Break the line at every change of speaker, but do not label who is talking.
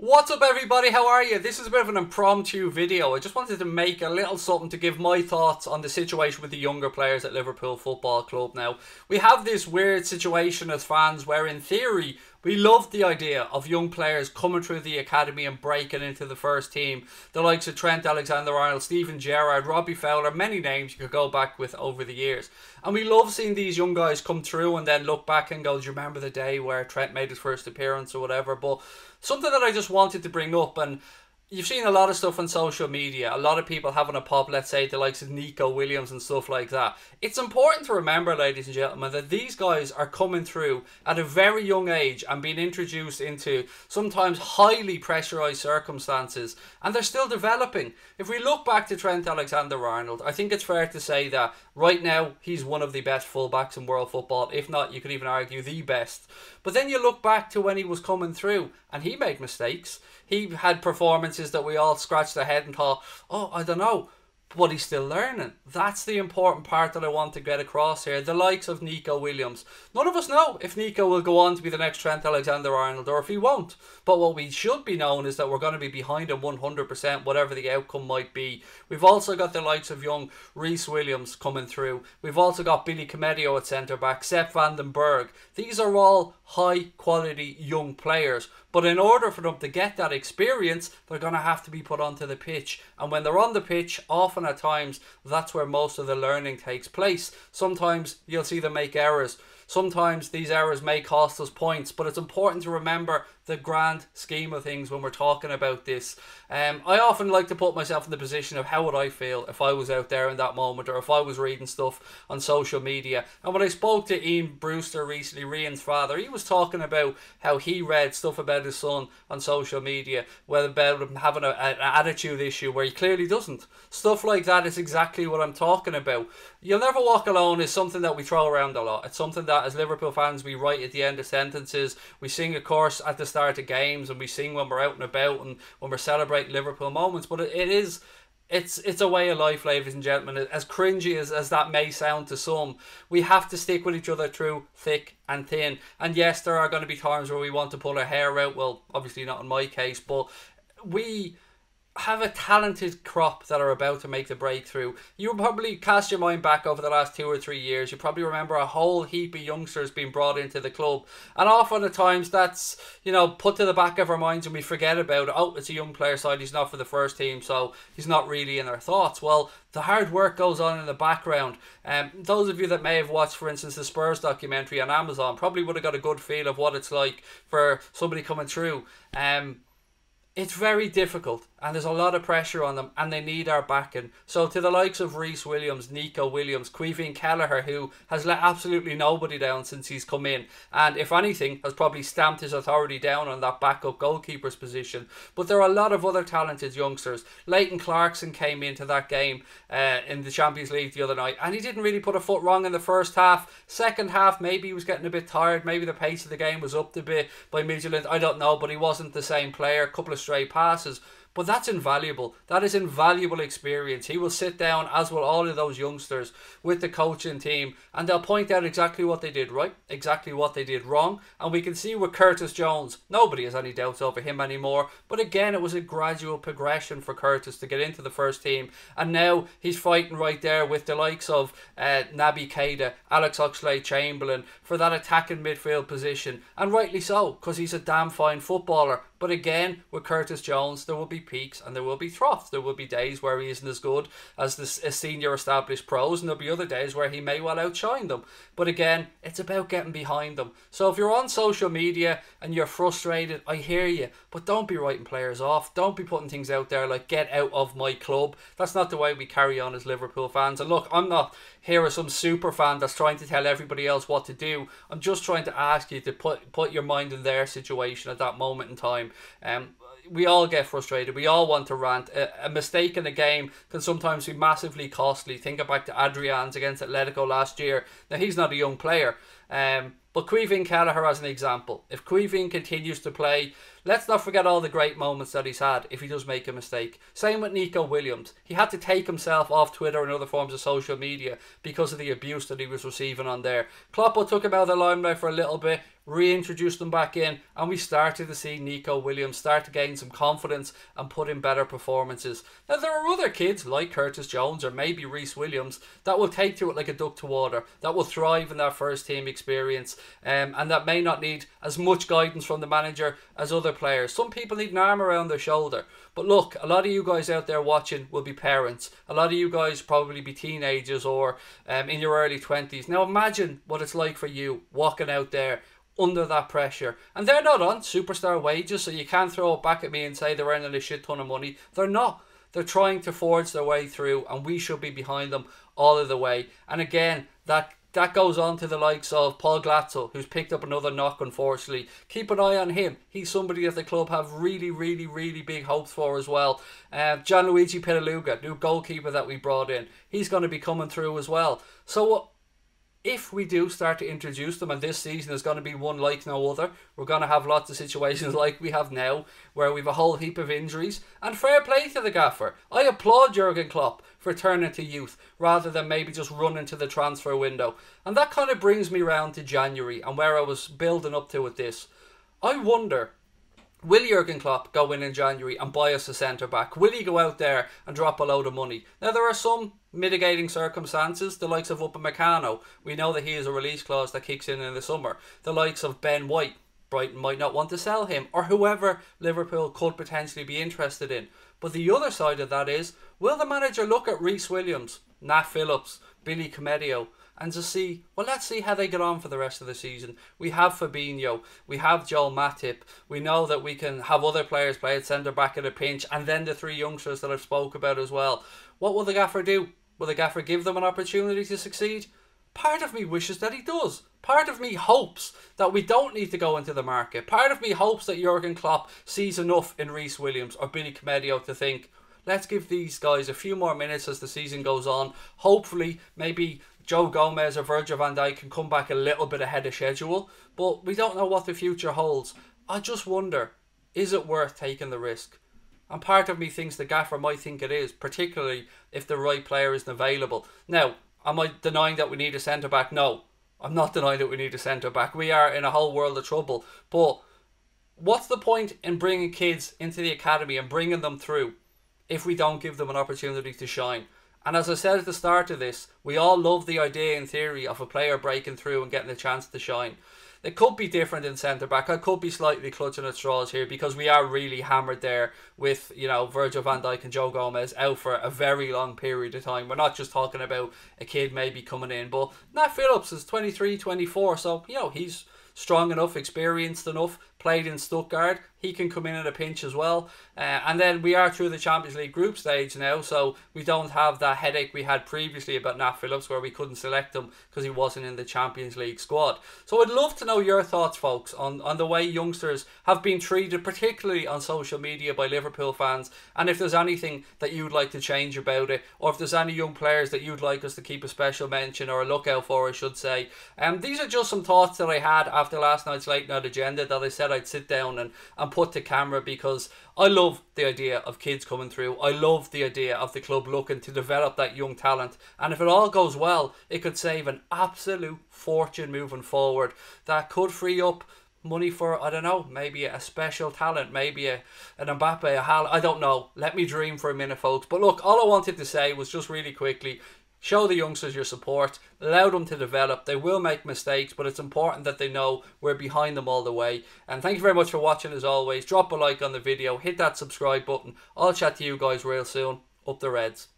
What's up everybody, how are you? This is a bit of an impromptu video. I just wanted to make a little something to give my thoughts on the situation with the younger players at Liverpool Football Club now. We have this weird situation as fans where in theory we love the idea of young players coming through the academy and breaking into the first team. The likes of Trent Alexander-Arnold, Steven Gerrard, Robbie Fowler, many names you could go back with over the years. And we love seeing these young guys come through and then look back and go, do you remember the day where Trent made his first appearance or whatever? But something that I just wanted to bring up, and you've seen a lot of stuff on social media, a lot of people having a pop, let's say the likes of Nico Williams and stuff like that. It's important to remember, ladies and gentlemen, that these guys are coming through at a very young age and being introduced into sometimes highly pressurised circumstances, and they're still developing. If we look back to Trent Alexander-Arnold, I think it's fair to say that right now he's one of the best fullbacks in world football, if not you could even argue the best. But then you look back to when he was coming through and he made mistakes. He had performances that we all scratched our head and thought, oh, I don't know, but he's still learning. That's the important part that I want to get across here. The likes of Nico Williams. None of us know if Nico will go on to be the next Trent Alexander-Arnold or if he won't. But what we should be knowing is that we're going to be behind him 100%, whatever the outcome might be. We've also got the likes of young Reece Williams coming through. We've also got Billy Comedio at centre-back, Sepp van den Berg. These are all high-quality young players. But in order for them to get that experience, they're going to have to be put onto the pitch. And when they're on the pitch, often at times, that's where most of the learning takes place. Sometimes you'll see them make errors. Sometimes these errors may cost us points, but it's important to remember the grand scheme of things when we're talking about this. I often like to put myself in the position of how would I feel if I was out there in that moment, or if I was reading stuff on social media. And when I spoke to Ian Brewster recently, Rian's father, he was talking about how he read stuff about his son on social media, whether about him having an attitude issue where he clearly doesn't. Stuff like that is exactly what I'm talking about. You'll never walk alone is something that we throw around a lot. It's something that as Liverpool fans we write at the end of sentences. We sing, of course, at the start of games, and we sing when we're out and about and when we're celebrating Liverpool moments. But it's a way of life, ladies and gentlemen. As cringy as that may sound to some, we have to stick with each other through thick and thin. And yes, there are going to be times where we want to pull our hair out. Well, obviously not in my case, but we have a talented crop that are about to make the breakthrough. You probably cast your mind back over the last 2 or 3 years. You probably remember a whole heap of youngsters being brought into the club, and often at times that's, you know, put to the back of our minds and we forget about it. Oh, it's a young player side, he's not for the first team, so he's not really in our thoughts. Well, the hard work goes on in the background. Those of you that may have watched, for instance, the Spurs documentary on Amazon probably would have got a good feel of what it's like for somebody coming through. It's very difficult and there's a lot of pressure on them and they need our backing. So to the likes of Reece Williams, Nico Williams, Caoimhín Kelleher, who has let absolutely nobody down since he's come in, and if anything has probably stamped his authority down on that backup goalkeeper's position. But there are a lot of other talented youngsters. Leighton Clarkson came into that game in the Champions League the other night and he didn't really put a foot wrong in the first half. Second half, maybe he was getting a bit tired, maybe the pace of the game was upped a bit by Midtjylland, I don't know, but he wasn't the same player. A couple of stray passes. But that's invaluable. That is invaluable experience. He will sit down, as will all of those youngsters, with the coaching team, and they'll point out exactly what they did right, exactly what they did wrong. And we can see with Curtis Jones, nobody has any doubts over him anymore. But again, it was a gradual progression for Curtis to get into the first team. And now he's fighting right there with the likes of Naby Keita, Alex Oxlade-Chamberlain for that attacking midfield position. And rightly so, because he's a damn fine footballer. But again, with Curtis Jones, there will be peaks and there will be troughs. There will be days where he isn't as good as the senior established pros, and there'll be other days where he may well outshine them. But again, it's about getting behind them. So if you're on social media and you're frustrated, I hear you, but don't be writing players off. Don't be putting things out there like, get out of my club. That's not the way we carry on as Liverpool fans. And look, I'm not here as some super fan that's trying to tell everybody else what to do. I'm just trying to ask you to put your mind in their situation at that moment in time. We all get frustrated. We all want to rant. A mistake in a game can sometimes be massively costly. Think back to Adrian's against Atletico last year. Now, he's not a young player, But Caoimhín Kelleher as an example. If Caoimhín continues to play, let's not forget all the great moments that he's had if he does make a mistake. Same with Nico Williams. He had to take himself off Twitter and other forms of social media because of the abuse that he was receiving on there. Klopp took him out of the limelight for a little bit, reintroduced him back in, and we started to see Nico Williams start to gain some confidence and put in better performances. Now there are other kids like Curtis Jones or maybe Reece Williams that will take to it like a duck to water, that will thrive in that first team experience, and that may not need as much guidance from the manager as other players. Some people need an arm around their shoulder. But look, a lot of you guys out there watching will be parents. A lot of you guys probably be teenagers or in your early 20s. Now imagine what it's like for you walking out there under that pressure. And they're not on superstar wages, so you can't throw it back at me and say they're earning a shit ton of money. They're not. They're trying to forge their way through, and we should be behind them all of the way. And again, that goes on to the likes of Paul Glatzel, who's picked up another knock, unfortunately. Keep an eye on him. He's somebody that the club have really, really, really big hopes for as well. Gianluigi Pitaluga, new goalkeeper that we brought in. He's going to be coming through as well. So if we do start to introduce them, and this season is going to be one like no other, we're going to have lots of situations like we have now, where we have a whole heap of injuries, and fair play to the gaffer. I applaud Jurgen Klopp for turning to youth, rather than maybe just running to the transfer window. And that kind of brings me round to January, and where I was building up to with this. I wonder, will Jurgen Klopp go in January and buy us a centre-back? Will he go out there and drop a load of money? Now, there are some mitigating circumstances. The likes of Upamecano, we know that he has a release clause that kicks in the summer. The likes of Ben White, Brighton might not want to sell him, or whoever Liverpool could potentially be interested in. But the other side of that is, will the manager look at Reece Williams, Nat Phillips, Billy Comedio, and just see, well, let's see how they get on for the rest of the season. We have Fabinho, we have Joel Matip, we know that we can have other players play at centre-back at a pinch, and then the three youngsters that I've spoke about as well. What will the gaffer do? Will the gaffer give them an opportunity to succeed? Part of me wishes that he does. Part of me hopes that we don't need to go into the market. Part of me hopes that Jurgen Klopp sees enough in Reece Williams or Billy Comedio to think, let's give these guys a few more minutes as the season goes on. Hopefully, maybe Joe Gomez or Virgil van Dijk can come back a little bit ahead of schedule. But we don't know what the future holds. I just wonder, is it worth taking the risk? And part of me thinks the gaffer might think it is, particularly if the right player isn't available. Now, am I denying that we need a centre-back? No, I'm not denying that we need a centre-back. We are in a whole world of trouble. But what's the point in bringing kids into the academy and bringing them through if we don't give them an opportunity to shine? And as I said at the start of this, we all love the idea in theory of a player breaking through and getting a chance to shine. It could be different in centre-back. I could be slightly clutching at straws here because we are really hammered there with, you know, Virgil van Dijk and Joe Gomez out for a very long period of time. We're not just talking about a kid maybe coming in, but Nat Phillips is 23, 24, so, you know, he's strong enough, experienced enough, played in Stuttgart. He can come in at a pinch as well. And then we are through the Champions League group stage now, so we don't have that headache we had previously about Nat Phillips where we couldn't select him because he wasn't in the Champions League squad. So I'd love to know your thoughts, folks, on the way youngsters have been treated, particularly on social media by Liverpool fans, and if there's anything that you'd like to change about it, or if there's any young players that you'd like us to keep a special mention or a lookout for, I should say. These are just some thoughts that I had after last night's late night agenda that I said I'd sit down and put to camera, because I love the idea of kids coming through. I love the idea of the club looking to develop that young talent, and if it all goes well, it could save an absolute fortune moving forward. That could free up money for, I don't know, maybe a special talent, maybe an Mbappe, a Haaland, I don't know. Let me dream for a minute, folks. But look, all I wanted to say was just really quickly, show the youngsters your support, allow them to develop. They will make mistakes, but it's important that they know we're behind them all the way. And thank you very much for watching as always. Drop a like on the video, hit that subscribe button. I'll chat to you guys real soon. Up the Reds.